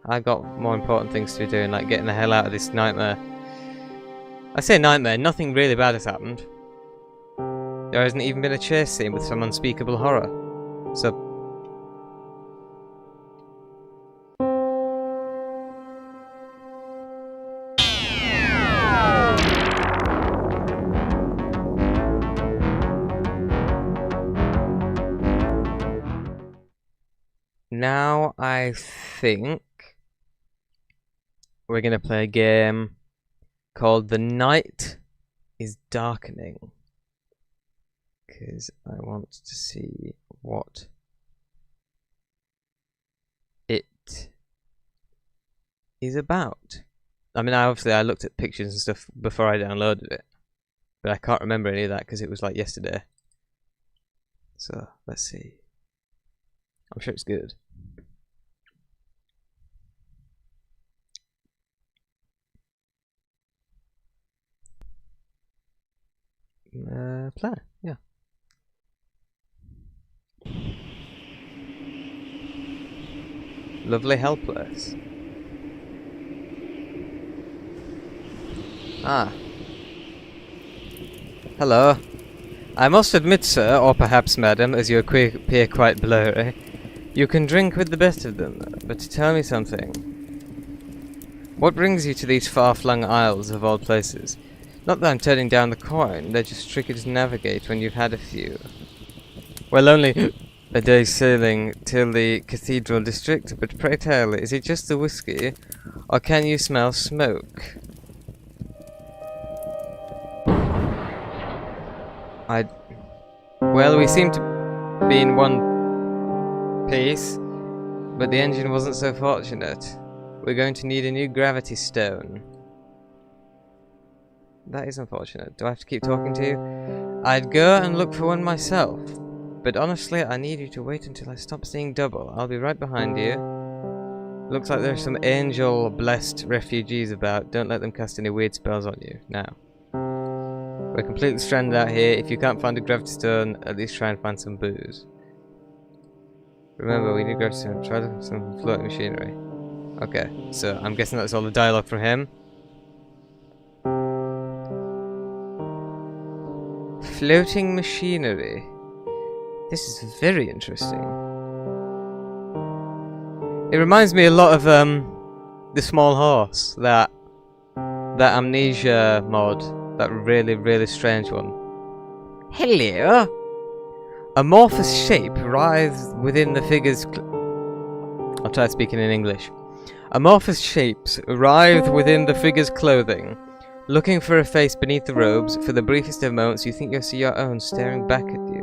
I got more important things to be doing, like getting the hell out of this nightmare. I say nightmare, nothing really bad has happened. There hasn't even been a chase scene with some unspeakable horror. So... Now I think we're gonna play a game called The Night is Darkening, because I want to see what it is about. I mean, I looked at pictures and stuff before I downloaded it, but I can't remember any of that because it was like yesterday. So let's see. I'm sure it's good. Play, yeah. Lovely helpless. Ah. Hello. I must admit, sir, or perhaps madam, as you appear quite blurry, you can drink with the best of them, but tell me something. What brings you to these far-flung isles of all places? Not that I'm turning down the coin, they're just tricky to navigate when you've had a few. Well, only a day's sailing till the cathedral district, but pray tell, is it just the whiskey, or can you smell smoke? Well, we seem to be in one piece, but the engine wasn't so fortunate. We're going to need a new gravity stone. That is unfortunate. Do I have to keep talking to you? I'd go and look for one myself, but honestly, I need you to wait until I stop seeing double. I'll be right behind you. Looks like there's some angel-blessed refugees about. Don't let them cast any weird spells on you. Now. We're completely stranded out here. If you can't find a gravity stone, at least try and find some booze. Remember, we need gravity stone. Try to find some floating machinery. Okay, so I'm guessing that's all the dialogue from him. Floating machinery. This is very interesting. It reminds me a lot of the Small Horse, that Amnesia mod, that really strange one. Hello. Amorphous shape writhes within the figure's. I'll try speaking in English. Amorphous shapes writhe within the figure's clothing. Looking for a face beneath the robes, for the briefest of moments you think you'll see your own staring back at you.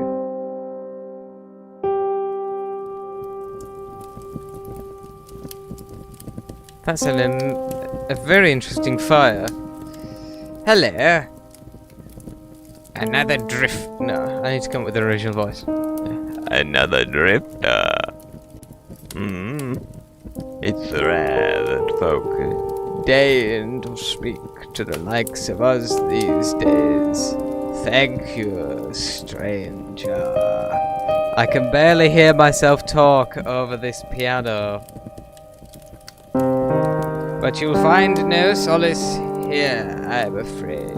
That's a very interesting fire. Hello. Another drift. No, I need to come up with an original voice. Another drifter. It's rare that folk deign to speak to the likes of us these days. Thank you, stranger. I can barely hear myself talk over this piano. But you'll find no solace here, I'm afraid.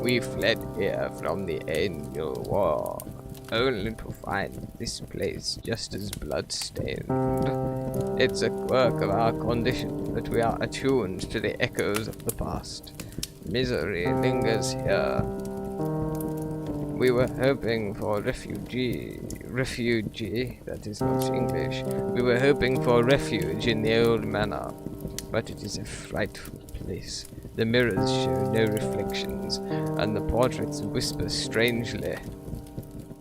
We fled here from the Angel War, only to find this place just as blood-stained. It's a quirk of our condition that we are attuned to the echoes of the past. Misery lingers here. We were hoping for refugee, that is not English. We were hoping for refuge in the old manor, but it is a frightful place. The mirrors show no reflections, and the portraits whisper strangely.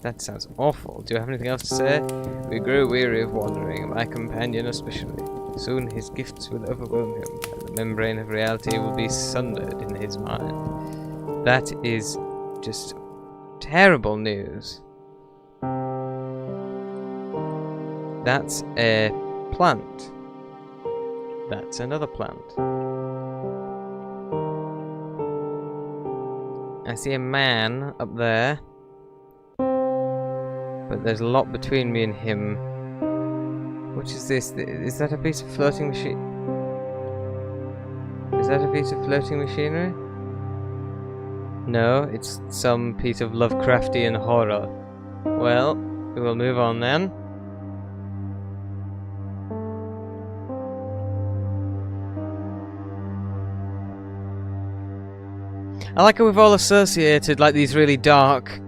That sounds awful. Do you have anything else to say? We grow weary of wandering, my companion especially. Soon his gifts will overwhelm him, and the membrane of reality will be sundered in his mind. That is just terrible news. That's a plant. That's another plant. I see a man up there, but there's a lot between me and him. What is this? Is that a piece of floating machine? Is that a piece of floating machinery? No, it's some piece of Lovecraftian horror. Well, we will move on then. I like how we've all associated like these really dark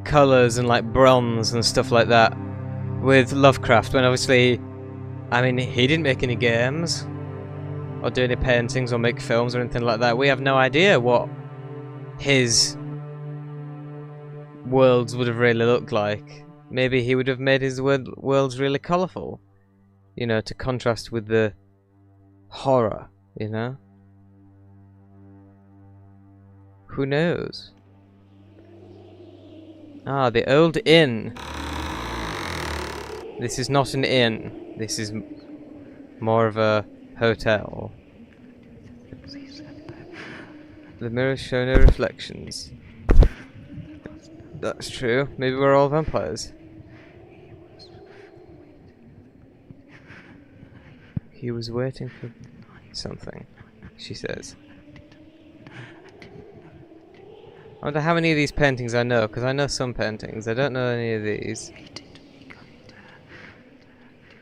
colours and like bronze and stuff like that with Lovecraft, when obviously, I mean, he didn't make any games or do any paintings or make films or anything like that. We have no idea what his worlds would have really looked like. Maybe he would have made his worlds really colourful, you know, to contrast with the horror, you know? Who knows? Ah, the old inn. This is not an inn. This is more of a hotel. The mirrors show no reflections. That's true. Maybe we're all vampires. He was waiting for something, she says. I wonder how many of these paintings I know, because I know some paintings. I don't know any of these.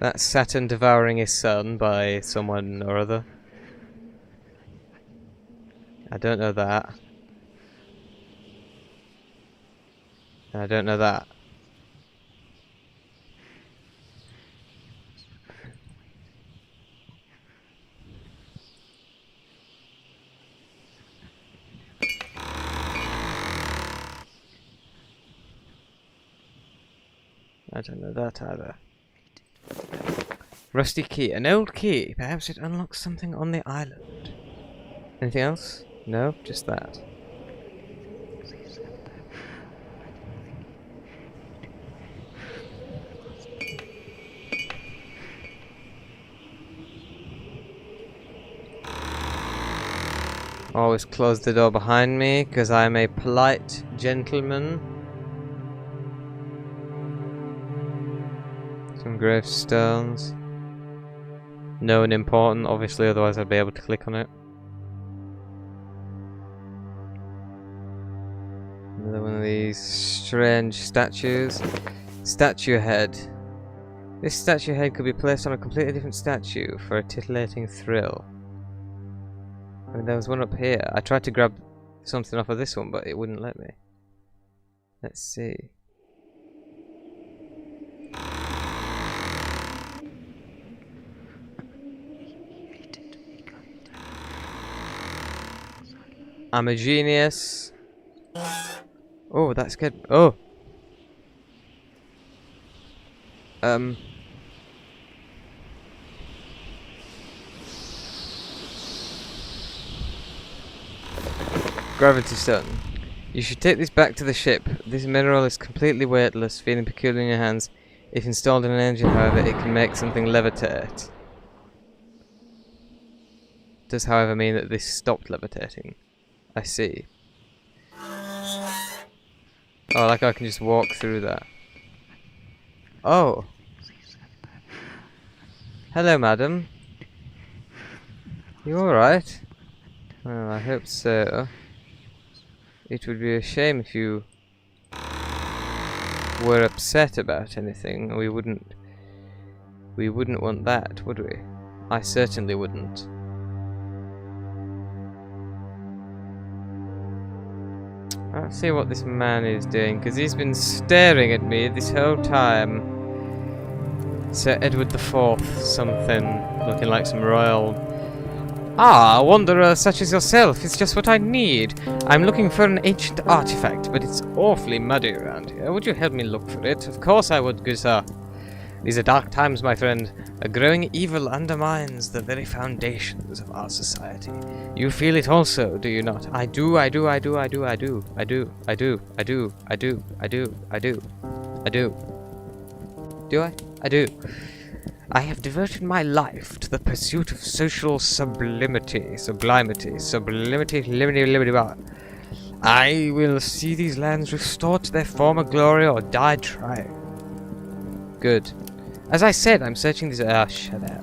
That's Saturn devouring his son by someone or other. I don't know that. I don't know that. I don't know that either. Rusty key. An old key. Perhaps it unlocks something on the island. Anything else? No, just that. Always close the door behind me, because I'm a polite gentleman. Some gravestones. No one important, obviously, otherwise I'd be able to click on it. Another one of these strange statues. Statue head. This statue head could be placed on a completely different statue for a titillating thrill. I mean, there was one up here. I tried to grab something off of this one, but it wouldn't let me. Let's see. I'm a genius. Oh, that's good. Oh. Gravity stone. You should take this back to the ship. This mineral is completely weightless, feeling peculiar in your hands. If installed in an engine, however, it can make something levitate. Does, however, mean that this stopped levitating. I see. Oh, like I can just walk through that. Oh. Hello, madam. You alright? Well, I hope so. It would be a shame if you were upset about anything. We wouldn't want that, would we? I certainly wouldn't. Let's see what this man is doing, because he's been staring at me this whole time. Sir Edward IV something, looking like some royal... Ah, a wanderer such as yourself is just what I need. I'm looking for an ancient artifact, but it's awfully muddy around here. Would you help me look for it? Of course I would, good sir. These are dark times, my friend. A growing evil undermines the very foundations of our society. You feel it also, do you not? I do, I do, I do, I do, I do, I do, I do, I do, I do, I do, I do, I do. Do I? I do. I have devoted my life to the pursuit of social sublimity. I will see these lands restored to their former glory or die trying. Good. As I said, I'm searching this... Ah, shut up.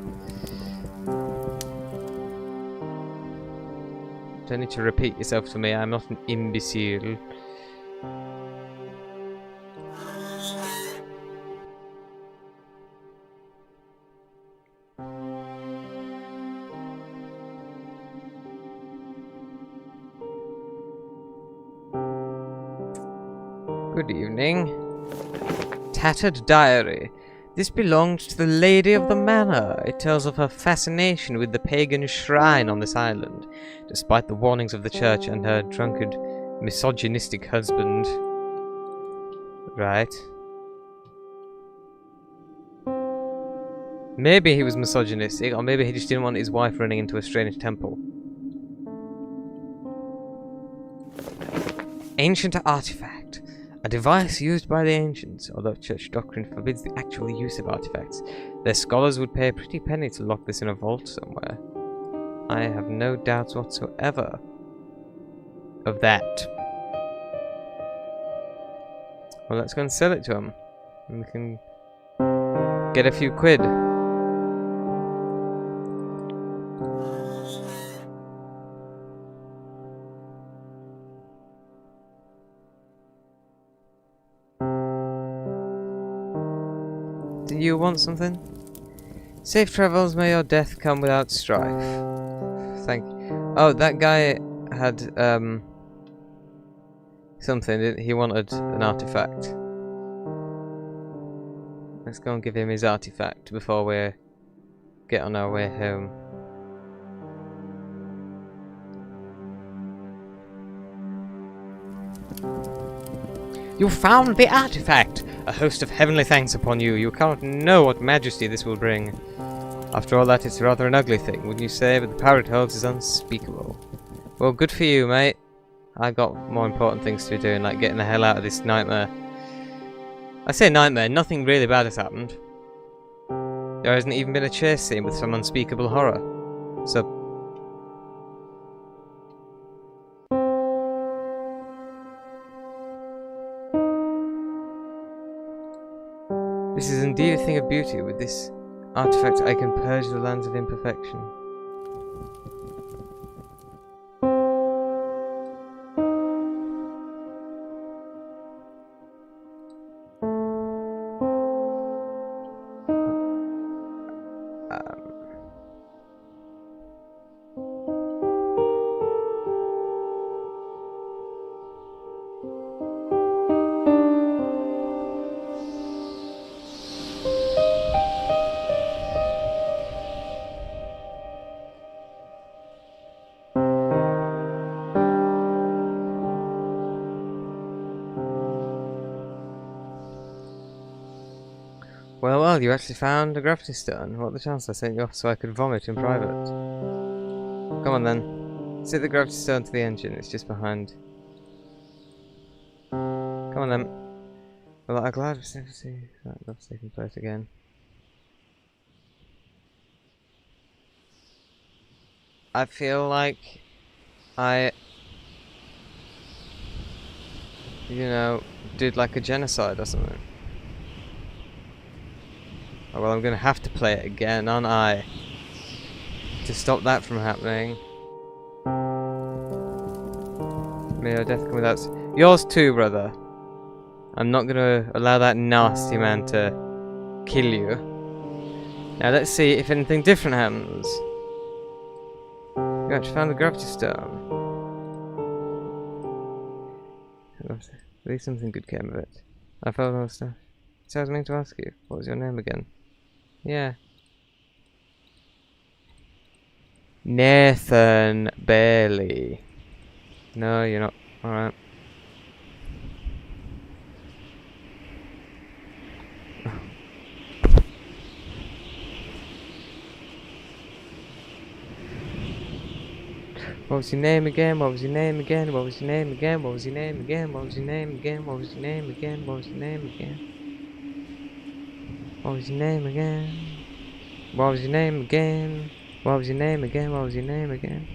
don't need to repeat yourself to me. I'm not an imbecile. Good evening. Tattered diary. This belonged to the lady of the manor. It tells of her fascination with the pagan shrine on this island, despite the warnings of the church and her drunkard, misogynistic husband. Right. Maybe he was misogynistic, or maybe he just didn't want his wife running into a strange temple. Ancient artifact. A device used by the ancients, although church doctrine forbids the actual use of artifacts. Their scholars would pay a pretty penny to lock this in a vault somewhere. I have no doubts whatsoever of that. Well, let's go and sell it to him. And we can get a few quid. Do you want something? Safe travels, may your death come without strife. Thank you. Oh, that guy had, something. He wanted an artifact. Let's go and give him his artifact before we get on our way home. You found the artifact! A host of heavenly thanks upon you. You cannot know what majesty this will bring. After all that, it's rather an ugly thing, wouldn't you say? But the power it holds is unspeakable. Well, good for you, mate. I've got more important things to be doing, like getting the hell out of this nightmare. I say nightmare, nothing really bad has happened. There hasn't even been a chase scene with some unspeakable horror. So... this is indeed a thing of beauty. With this artifact I can purge the lands of imperfection. Well, you actually found a gravity stone. What the chance I sent you off so I could vomit in private. Come on then. Sit the gravity stone to the engine, it's just behind. Come on then. Well, I'm glad to see that's taking place again. I feel like I, you know, did like a genocide or something. Oh, well, I'm gonna have to play it again, aren't I? To stop that from happening. May your death come without... Yours too, brother. I'm not gonna allow that nasty man to kill you. Now let's see if anything different happens. You actually found the gravity stone. At least something good came of it. I found all stuff. So I was meant to ask you, what was your name again? Yeah. Nathan Bailey. No, you're not. Alright. What was your name again? What was your name again? What was your name again? What was your name again? What was your name again? What was your name again? What was your name again? What was your name again? What was your name again? What was your name again? What was your name again?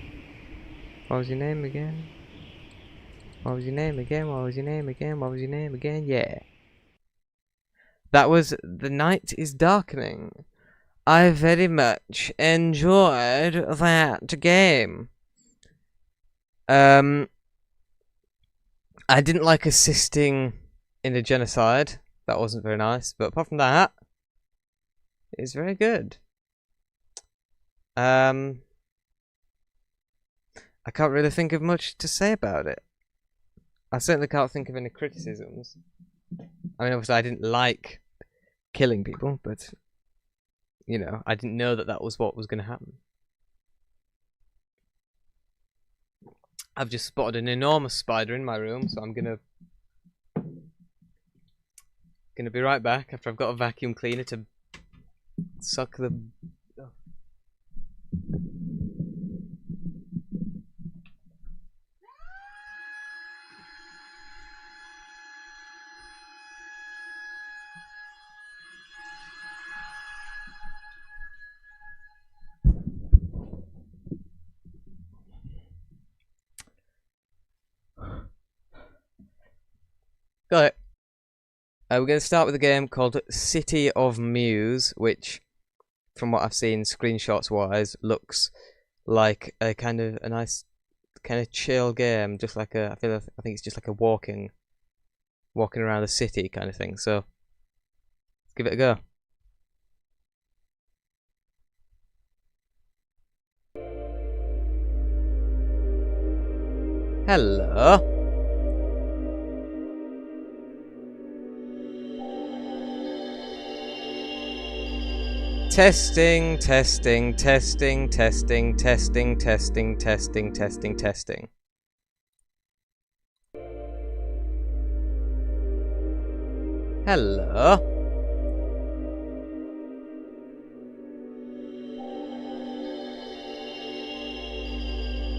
What was your name again? What was your name again? What was your name again? What was your name again? Yeah. That was The Night is Darkening. I very much enjoyed that game. I didn't like assisting in the genocide. That wasn't very nice. But apart from that, it's very good. I can't really think of much to say about it. I certainly can't think of any criticisms. I mean, obviously I didn't like killing people, but, you know, I didn't know that that was what was going to happen. I've just spotted an enormous spider in my room, so I'm gonna be right back after I've got a vacuum cleaner to suck the... Got it. We're going to start with a game called City of Muse, which, from what I've seen screenshots wise, looks like a nice kind of chill game, just like I think it's just like a walking around the city kind of thing. So let's give it a go. Hello. Testing, testing, testing, testing, testing, testing, testing, testing, testing. Hello.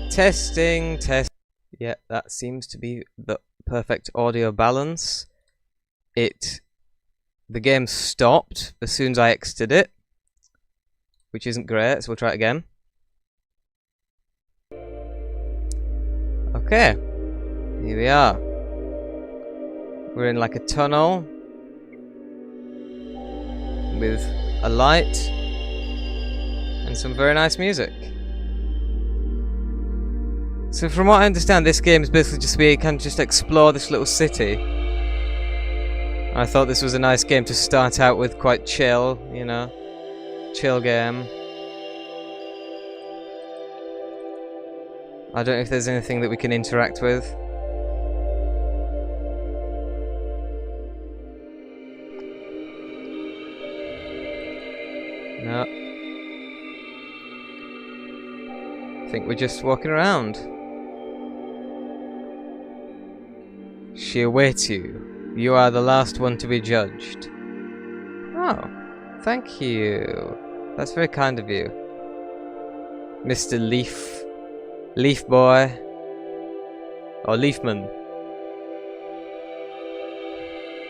Testing, test. Yeah, that seems to be the perfect audio balance. The game stopped as soon as I exited it, which isn't great, so we'll try it again. Okay, here we are. We're in like a tunnel with a light and some very nice music. So from what I understand, this game is basically just we can just explore this little city. I thought this was a nice game to start out with, quite chill, you know. Chill game. I don't know if there's anything that we can interact with. No. I think we're just walking around. She awaits you. You are the last one to be judged. Oh. Thank you. That's very kind of you. Mr. Leaf Boy. Or Leafman.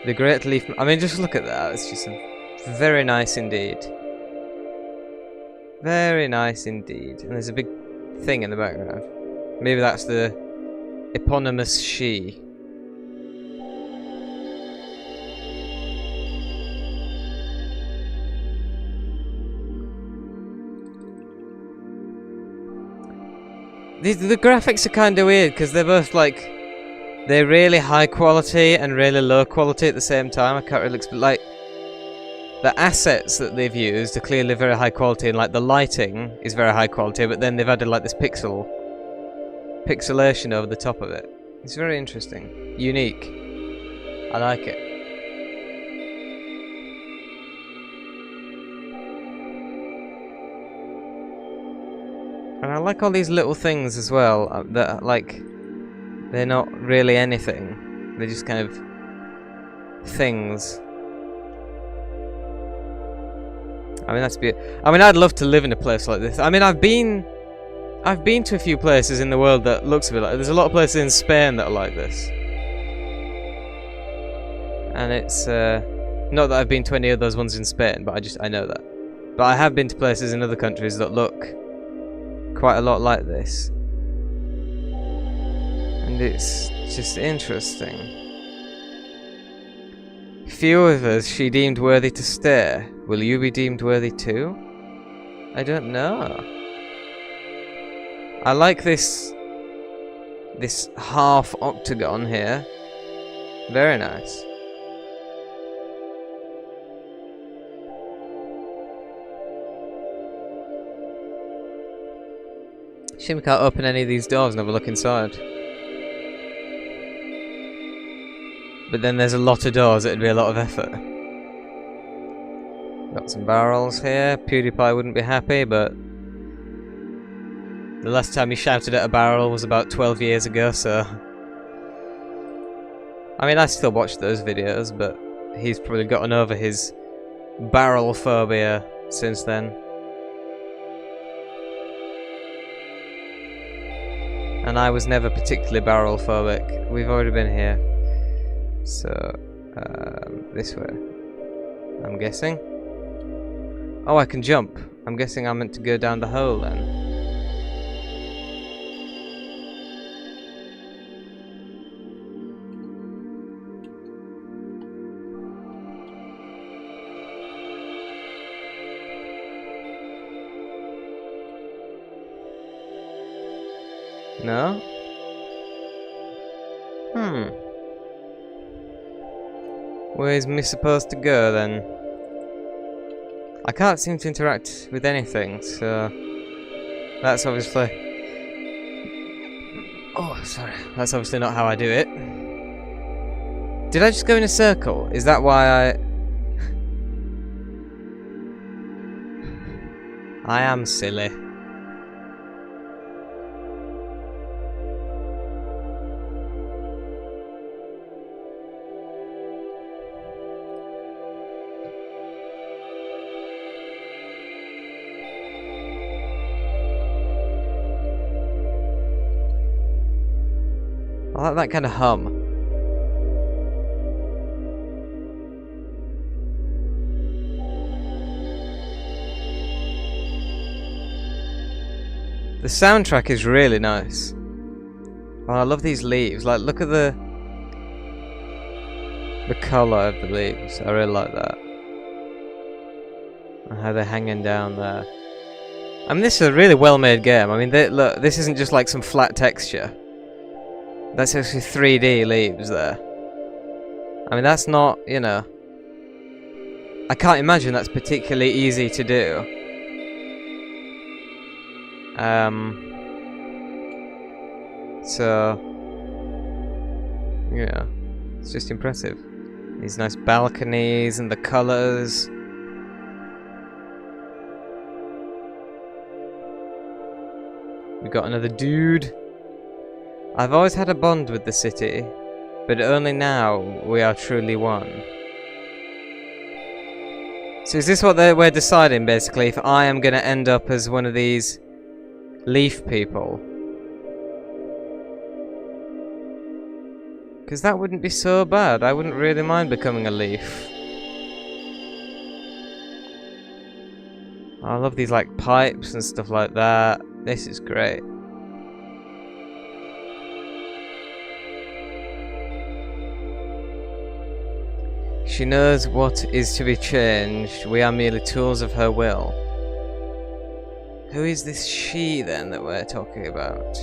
The Great Leafman. I mean, just look at that. It's just very nice indeed. Very nice indeed. And there's a big thing in the background. Maybe that's the eponymous she. The graphics are kind of weird because they're both like, they're really high quality and really low quality at the same time. I can't really explain. Like, the assets that they've used are clearly very high quality, and like the lighting is very high quality, but then they've added like this pixelation over the top of it. It's very interesting, unique. I like it. And I like all these little things as well, that like, they're not really anything. They're just kind of things. I mean, that's beautiful. I mean, I'd love to live in a place like this. I mean, I've been to a few places in the world that looks a bit like. There's a lot of places in Spain that are like this. And it's not that I've been to any of those ones in Spain, but I know that. But I have been to places in other countries that look quite a lot like this, and it's just interesting. Few of us she deemed worthy to stay. Will you be deemed worthy too? I don't know. I like this this half octagon here. Very nice. Shame we can't open any of these doors and have a look inside. But then there's a lot of doors, it'd be a lot of effort. Got some barrels here. PewDiePie wouldn't be happy, but the last time he shouted at a barrel was about 12 years ago, so... I mean, I still watch those videos, but he's probably gotten over his barrel phobia since then. And I was never particularly barrel phobic. We've already been here. So, this way. I'm guessing. Oh, I can jump. I'm guessing I'm meant to go down the hole then. No? Where's me supposed to go then? I can't seem to interact with anything, so that's obviously... Oh, sorry. That's obviously not how I do it. Did I just go in a circle? Is that why I am silly. I like that kind of hum. The soundtrack is really nice. Oh, I love these leaves. Like, look at the colour of the leaves. I really like that. And how they're hanging down there. I mean, this is a really well-made game. I mean, look, this isn't just like some flat texture. That's actually 3D leaves there. I mean, that's not, you know... I can't imagine that's particularly easy to do. So... yeah. It's just impressive. These nice balconies and the colours. We got another dude. I've always had a bond with the city, but only now we are truly one. So is this what we're deciding, basically, if I am going to end up as one of these leaf people? Because that wouldn't be so bad. I wouldn't really mind becoming a leaf. I love these like pipes and stuff like that. This is great. She knows what is to be changed. We are merely tools of her will. Who is this she, then, that we're talking about?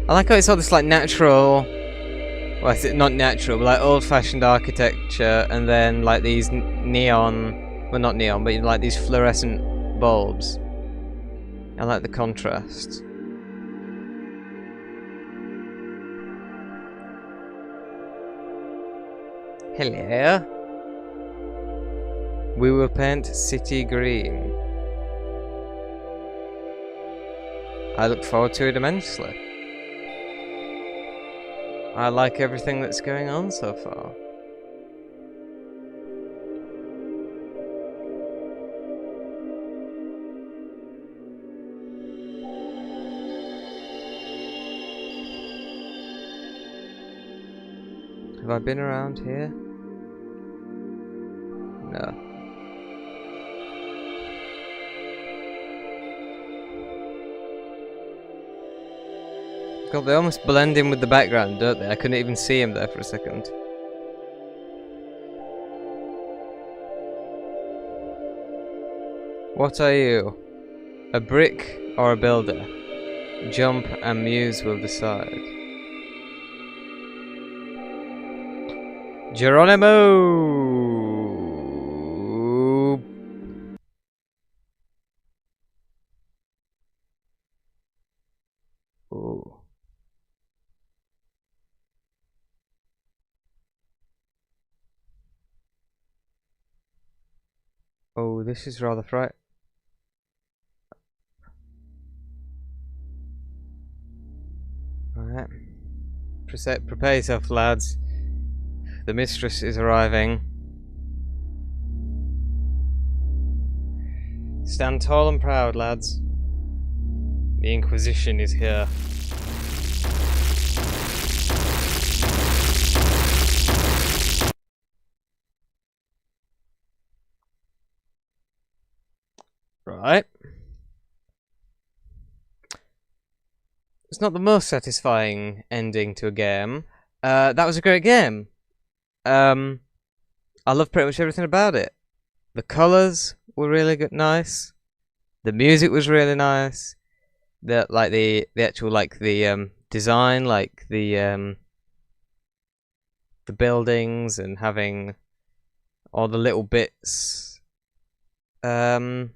I like how it's all this, like, natural... Well, is it not natural, but, like, old-fashioned architecture, and then, like, these neon... Well, not neon, but, like, these fluorescent bulbs. I like the contrast. Hello. We will paint city green. I look forward to it immensely. I like everything that's going on so far. Have I been around here? No. God, they almost blend in with the background, don't they? I couldn't even see him there for a second. What are you? A brick or a builder? Jump and Muse will decide. Geronimo! Ooh. Oh, this is rather fright. Alright. Prepare yourself, lads. The mistress is arriving. Stand tall and proud, lads. The Inquisition is here. Right. It's not the most satisfying ending to a game. That was a great game. I love pretty much everything about it. The colours were really good, nice. The music was really nice. The actual design, like the buildings and having all the little bits. It's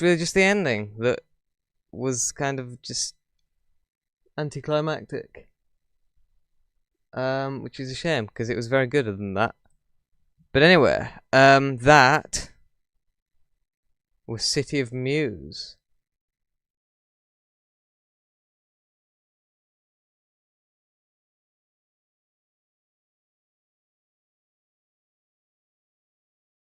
really just the ending that was kind of just anticlimactic. Which is a shame because it was very good other than that. But anyway, that was City of Muse.